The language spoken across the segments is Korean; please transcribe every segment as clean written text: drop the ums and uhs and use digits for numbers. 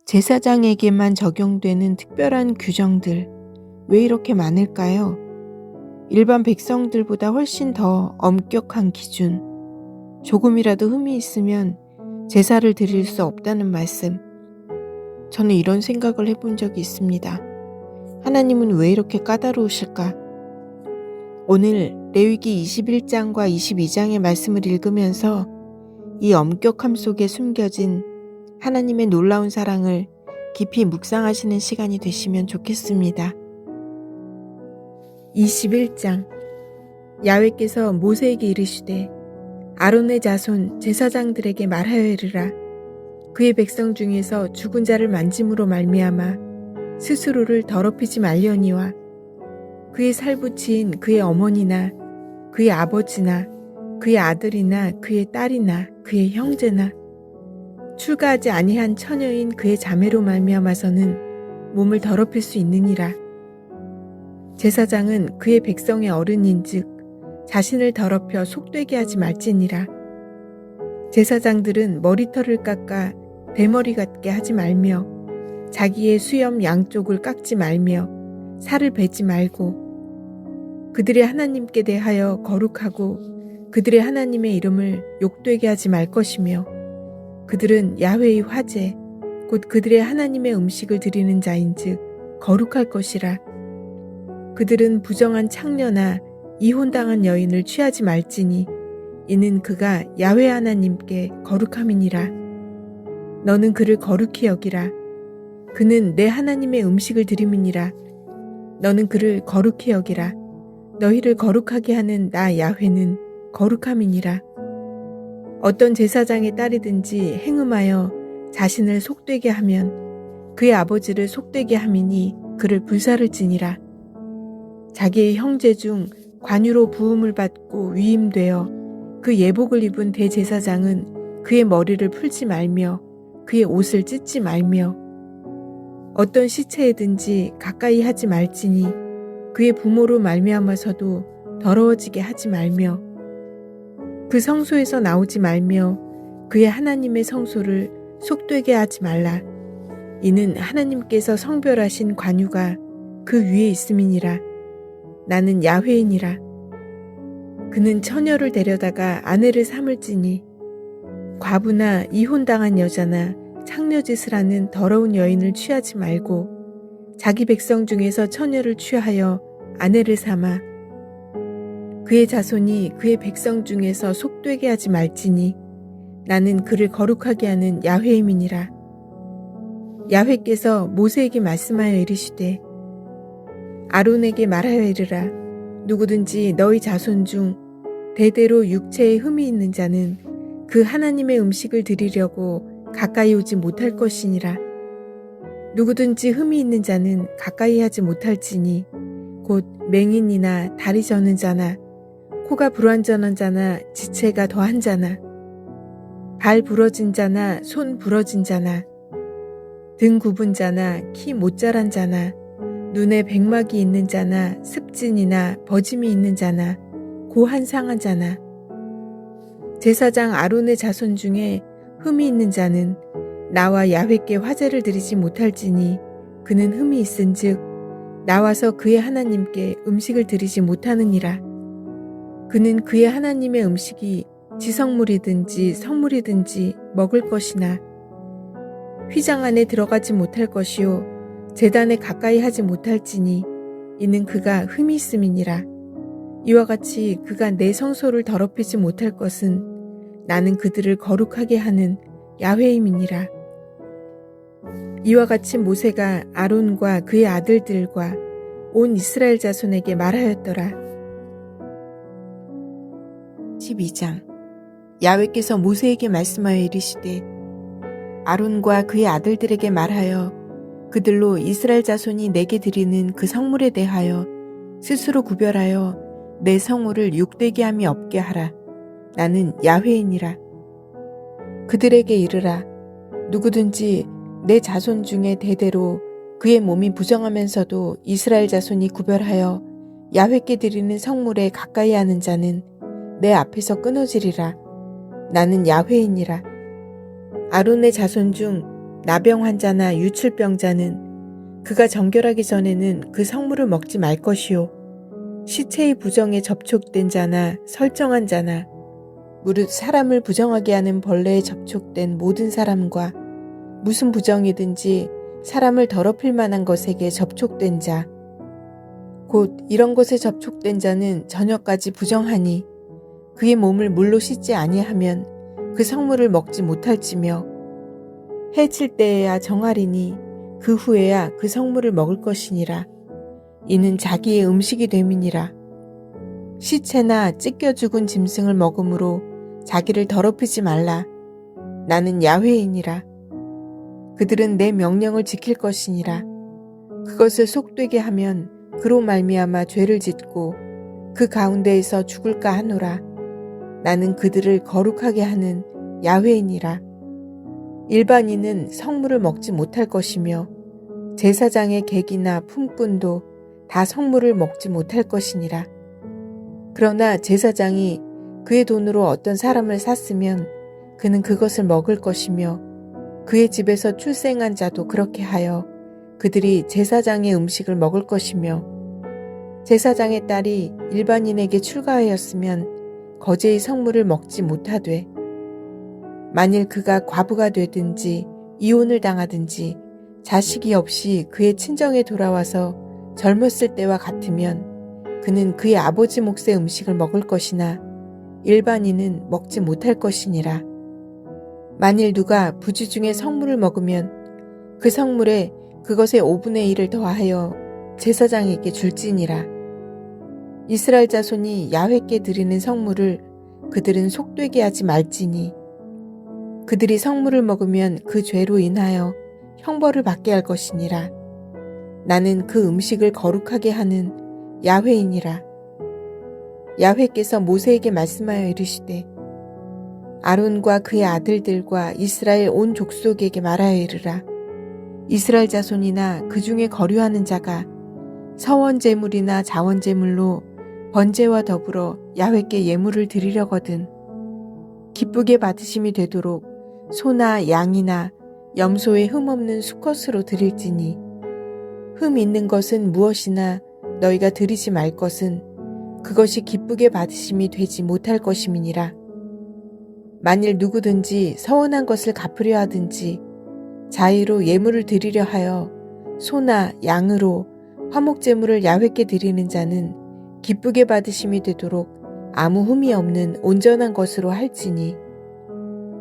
제사장에게만 적용되는 특별한 규정들, 왜 이렇게 많을까요? 일반 백성들보다 훨씬 더 엄격한 기준, 조금이라도 흠이 있으면 제사를 드릴 수 없다는 말씀. 저는 이런 생각을 해본 적이 있습니다. 하나님은 왜 이렇게 까다로우실까? 오늘 레위기 21장과 22장의 말씀을 읽으면서 이 엄격함 속에 숨겨진 하나님의 놀라운 사랑을 깊이 묵상하시는 시간이 되시면 좋겠습니다. 21장 야훼께서 모세에게 이르시되 아론의 자손 제사장들에게 말하여 이르라. 그의 백성 중에서 죽은 자를 만짐으로 말미암아 스스로를 더럽히지 말려니와 그의 살부치인 그의 어머니나 그의 아버지나 그의 아들이나 그의 딸이나 그의 형제나 출가하지 아니한 처녀인 그의 자매로 말미암아서는 몸을 더럽힐 수 있느니라. 제사장은 그의 백성의 어른인즉 자신을 더럽혀 속되게 하지 말지니라. 제사장들은 머리털을 깎아 대머리 같게 하지 말며 자기의 수염 양쪽을 깎지 말며 살을 베지 말고 그들의 하나님께 대하여 거룩하고 그들의 하나님의 이름을 욕되게 하지 말 것이며 그들은 야훼의 화제 곧 그들의 하나님의 음식을 드리는 자인즉 거룩할 것이라. 그들은 부정한 창녀나 이혼당한 여인을 취하지 말지니 이는 그가 야훼 하나님께 거룩함이니라. 너는 그를 거룩히 여기라. 그는 내 하나님의 음식을 드림이니라. 너는 그를 거룩히 여기라. 너희를 거룩하게 하는 나 야훼는 거룩함이니라. 어떤 제사장의 딸이든지 행음하여 자신을 속되게 하면 그의 아버지를 속되게 함이니 그를 불사를지니라. 자기의 형제 중 관유로 부음을 받고 위임되어 그 예복을 입은 대제사장은 그의 머리를 풀지 말며 그의 옷을 찢지 말며 어떤 시체에든지 가까이 하지 말지니 그의 부모로 말미암아서도 더러워지게 하지 말며 그 성소에서 나오지 말며 그의 하나님의 성소를 속되게 하지 말라. 이는 하나님께서 성별하신 관유가 그 위에 있음이니라. 나는 야훼이니라. 그는 처녀를 데려다가 아내를 삼을지니 과부나 이혼당한 여자나 창녀짓을 하는 더러운 여인을 취하지 말고 자기 백성 중에서 처녀를 취하여 아내를 삼아 그의 자손이 그의 백성 중에서 속되게 하지 말지니 나는 그를 거룩하게 하는 야훼임이니라. 야훼께서 모세에게 말씀하여 이르시되 아론에게 말하여 이르라. 누구든지 너희 자손 중 대대로 육체에 흠이 있는 자는 그 하나님의 음식을 드리려고 가까이 오지 못할 것이니라. 누구든지 흠이 있는 자는 가까이 하지 못할지니 곧 맹인이나 다리 저는 자나 코가 불완전한 자나 지체가 더한 자나 발 부러진 자나 손 부러진 자나 등 굽은 자나 키 못 자란 자나 눈에 백막이 있는 자나 습진이나 버짐이 있는 자나 고한 상한 자나 제사장 아론의 자손 중에 흠이 있는 자는 나와 야훼께 화제를 드리지 못할지니 그는 흠이 있은즉 나와서 그의 하나님께 음식을 드리지 못하느니라. 그는 그의 하나님의 음식이 지성물이든지 성물이든지 먹을 것이나 휘장 안에 들어가지 못할 것이요 제단에 가까이 하지 못할지니 이는 그가 흠이 있음이니라. 이와 같이 그가 내 성소를 더럽히지 못할 것은 나는 그들을 거룩하게 하는 야훼임이니라. 이와 같이 모세가 아론과 그의 아들들과 온 이스라엘 자손에게 말하였더라. 12장 야훼께서 모세에게 말씀하여 이르시되 아론과 그의 아들들에게 말하여 그들로 이스라엘 자손이 내게 드리는 그 성물에 대하여 스스로 구별하여 내 성물을 욕되게 함이 없게 하라. 나는 야훼이니라. 그들에게 이르라. 누구든지 내 자손 중에 대대로 그의 몸이 부정하면서도 이스라엘 자손이 구별하여 야훼께 드리는 성물에 가까이 하는 자는 내 앞에서 끊어지리라. 나는 야훼이니라. 아론의 자손 중 나병 환자나 유출병자는 그가 정결하기 전에는 그 성물을 먹지 말 것이요. 시체의 부정에 접촉된 자나 설정한 자나 무릇 사람을 부정하게 하는 벌레에 접촉된 모든 사람과 무슨 부정이든지 사람을 더럽힐 만한 것에게 접촉된 자, 곧 이런 것에 접촉된 자는 저녁까지 부정하니 그의 몸을 물로 씻지 아니하면 그 성물을 먹지 못할지며 해칠 때에야 정하리니 그 후에야 그 성물을 먹을 것이니라. 이는 자기의 음식이 됨이니라. 시체나 찢겨 죽은 짐승을 먹음으로 자기를 더럽히지 말라. 나는 야훼이니라. 그들은 내 명령을 지킬 것이니라. 그것을 속되게 하면 그로 말미암아 죄를 짓고 그 가운데에서 죽을까 하노라. 나는 그들을 거룩하게 하는 야훼이니라. 일반인은 성물을 먹지 못할 것이며 제사장의 객이나 품꾼도 다 성물을 먹지 못할 것이니라. 그러나 제사장이 그의 돈으로 어떤 사람을 샀으면 그는 그것을 먹을 것이며 그의 집에서 출생한 자도 그렇게 하여 그들이 제사장의 음식을 먹을 것이며 제사장의 딸이 일반인에게 출가하였으면 거제의 성물을 먹지 못하되 만일 그가 과부가 되든지 이혼을 당하든지 자식이 없이 그의 친정에 돌아와서 젊었을 때와 같으면 그는 그의 아버지 몫의 음식을 먹을 것이나 일반인은 먹지 못할 것이니라. 만일 누가 부지 중에 성물을 먹으면 그 성물에 그것의 5분의 1을 더하여 제사장에게 줄지니라. 이스라엘 자손이 야훼께 드리는 성물을 그들은 속되게 하지 말지니 그들이 성물을 먹으면 그 죄로 인하여 형벌을 받게 할 것이니라. 나는 그 음식을 거룩하게 하는 야훼이니라. 야훼께서 모세에게 말씀하여 이르시되 아론과 그의 아들들과 이스라엘 온 족속에게 말하여 이르라. 이스라엘 자손이나 그 중에 거류하는 자가 서원 제물이나 자원 제물로 번제와 더불어 야훼께 예물을 드리려거든 기쁘게 받으심이 되도록 소나 양이나 염소의 흠 없는 수컷으로 드릴지니 흠 있는 것은 무엇이나 너희가 드리지 말 것은 그것이 기쁘게 받으심이 되지 못할 것임이니라. 만일 누구든지 서원한 것을 갚으려 하든지 자의로 예물을 드리려 하여 소나 양으로 화목제물을 야훼께 드리는 자는 기쁘게 받으심이 되도록 아무 흠이 없는 온전한 것으로 할지니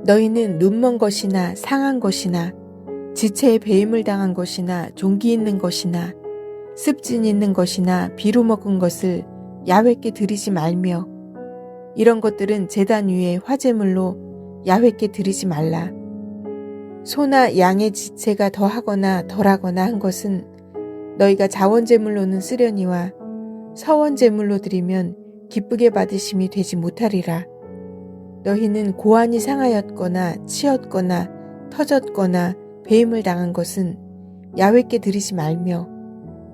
너희는 눈먼 것이나 상한 것이나 지체에 배임을 당한 것이나 종기 있는 것이나 습진 있는 것이나 비로 먹은 것을 야훼께 드리지 말며 이런 것들은 제단 위에 화제물로 야훼께 드리지 말라. 소나 양의 지체가 더하거나 덜하거나 한 것은 너희가 자원제물로는 쓰려니와 서원제물로 드리면 기쁘게 받으심이 되지 못하리라. 너희는 고환이 상하였거나 치였거나 터졌거나 배임을 당한 것은 야훼께 드리지 말며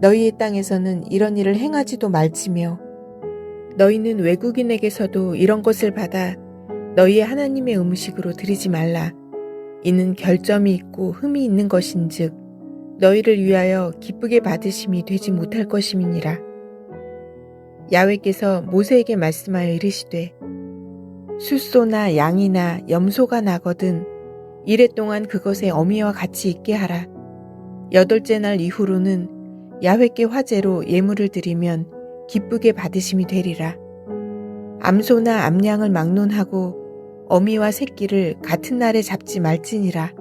너희의 땅에서는 이런 일을 행하지도 말지며 너희는 외국인에게서도 이런 것을 받아 너희의 하나님의 음식으로 드리지 말라. 이는 결점이 있고 흠이 있는 것인즉 너희를 위하여 기쁘게 받으심이 되지 못할 것임이니라. 야훼께서 모세에게 말씀하여 이르시되 숫소나 양이나 염소가 나거든 이래 동안 그것의 어미와 같이 있게 하라. 8째 날 이후로는 야훼께 화제로 예물을 드리면 기쁘게 받으심이 되리라. 암소나 암양을 막론하고 어미와 새끼를 같은 날에 잡지 말지니라.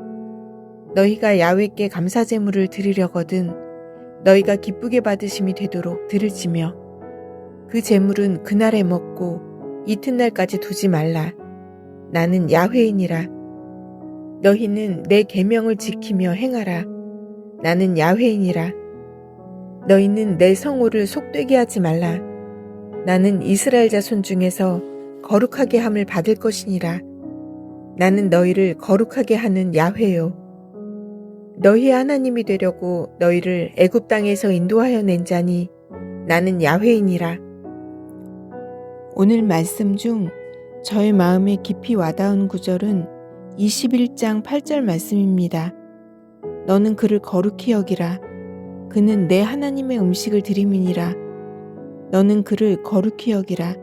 너희가 야훼께 감사제물을 드리려거든 너희가 기쁘게 받으심이 되도록 드릴지며 그 제물은 그날에 먹고 이튿날까지 두지 말라. 나는 야훼이니라. 너희는 내 계명을 지키며 행하라. 나는 야훼이니라. 너희는 내 성호를 속되게 하지 말라. 나는 이스라엘 자손 중에서 거룩하게 함을 받을 것이니라. 나는 너희를 거룩하게 하는 야훼요. 너희의 하나님이 되려고 너희를 애굽 땅에서 인도하여 낸 자니 나는 야훼이니라. 오늘 말씀 중 저의 마음에 깊이 와닿은 구절은 21장 8절 말씀입니다. 너는 그를 거룩히 여기라. 그는 내 하나님의 음식을 드림이니라. 너는 그를 거룩히 여기라.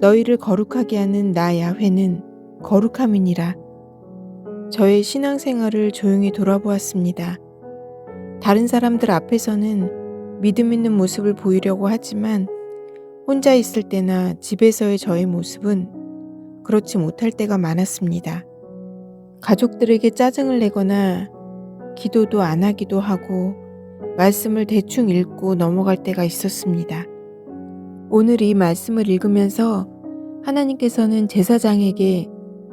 너희를 거룩하게 하는 나 야훼는 거룩함이니라. 저의 신앙생활을 조용히 돌아보았습니다. 다른 사람들 앞에서는 믿음 있는 모습을 보이려고 하지만 혼자 있을 때나 집에서의 저의 모습은 그렇지 못할 때가 많았습니다. 가족들에게 짜증을 내거나 기도도 안 하기도 하고 말씀을 대충 읽고 넘어갈 때가 있었습니다. 오늘 이 말씀을 읽으면서 하나님께서는 제사장에게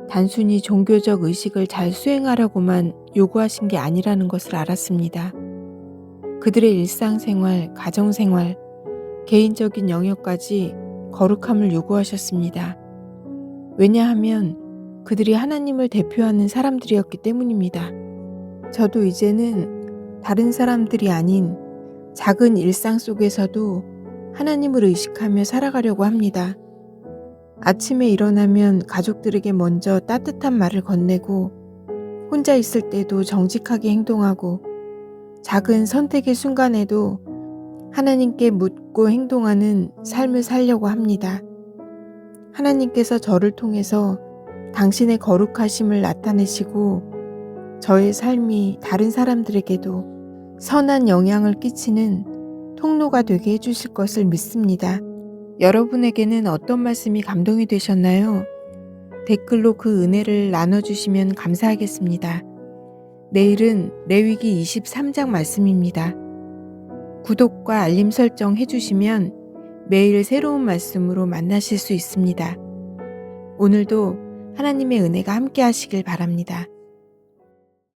단순히 종교적 의식을 잘 수행하라고만 요구하신 게 아니라는 것을 알았습니다. 그들의 일상생활, 가정생활, 개인적인 영역까지 거룩함을 요구하셨습니다. 왜냐하면 그들이 하나님을 대표하는 사람들이었기 때문입니다. 저도 이제는 다른 사람들이 아닌 작은 일상 속에서도 하나님을 의식하며 살아가려고 합니다. 아침에 일어나면 가족들에게 먼저 따뜻한 말을 건네고 혼자 있을 때도 정직하게 행동하고 작은 선택의 순간에도 하나님께 묻고 행동하는 삶을 살려고 합니다. 하나님께서 저를 통해서 당신의 거룩하심을 나타내시고 저의 삶이 다른 사람들에게도 선한 영향을 끼치는 통로가 되게 해주실 것을 믿습니다. 여러분에게는 어떤 말씀이 감동이 되셨나요? 댓글로 그 은혜를 나눠주시면 감사하겠습니다. 내일은 레위기 23장 말씀입니다. 구독과 알림 설정 해주시면 매일 새로운 말씀으로 만나실 수 있습니다. 오늘도 하나님의 은혜가 함께 하시길 바랍니다.